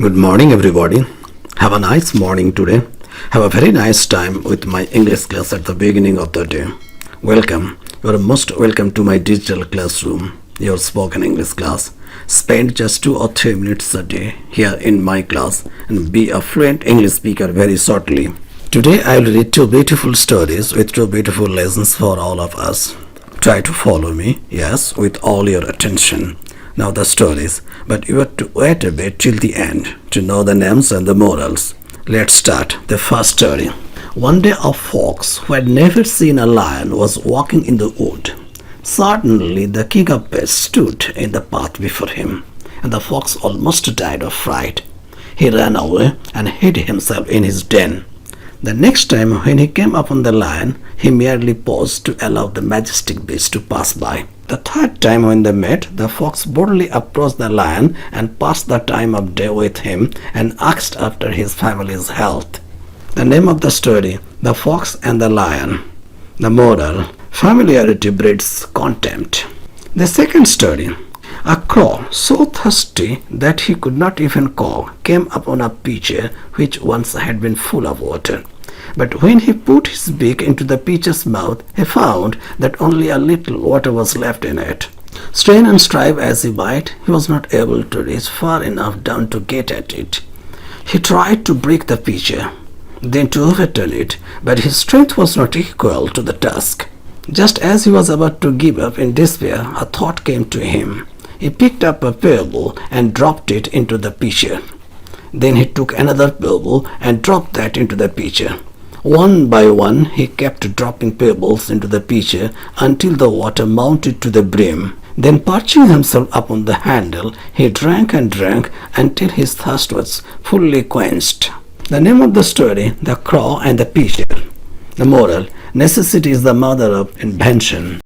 Good morning, everybody. Have a nice morning today. Have a very nice time with my English class at the beginning of the day. Welcome. You are most welcome to my digital classroom, your spoken English class. Spend just 2 or 3 minutes a day here in my class and be a fluent English speaker very shortly. Today I will read 2 beautiful stories with 2 beautiful lessons for all of us. Try to follow me, yes, with all your attention. Now the stories, but you have to wait a bit till the end to know the names and the morals. Let's start the first story. One day a fox who had never seen a lion was walking in the wood. Suddenly the king of beasts stood in the path before him, and the fox almost died of fright. He ran away and hid himself in his den. The next time when he came upon the lion, he merely paused to allow the majestic beast to pass by. The third time when they met, the fox boldly approached the lion and passed the time of day with him and asked after his family's health. The name of the story, The Fox and the Lion. The moral, familiarity breeds contempt. The second story, a crow, so thirsty that he could not even caw, came upon a pitcher which once had been full of water. But when he put his beak into the pitcher's mouth, he found that only a little water was left in it. Strain and strive as he might, he was not able to reach far enough down to get at it. He tried to break the pitcher, then to overturn it, but his strength was not equal to the task. Just as he was about to give up in despair, a thought came to him. He picked up a pebble and dropped it into the pitcher. Then he took another pebble and dropped that into the pitcher. One by one he kept dropping pebbles into the pitcher until the water mounted to the brim. Then perching himself upon the handle, he drank and drank until his thirst was fully quenched. The name of the story, The Crow and the Pitcher. The moral, necessity is the mother of invention.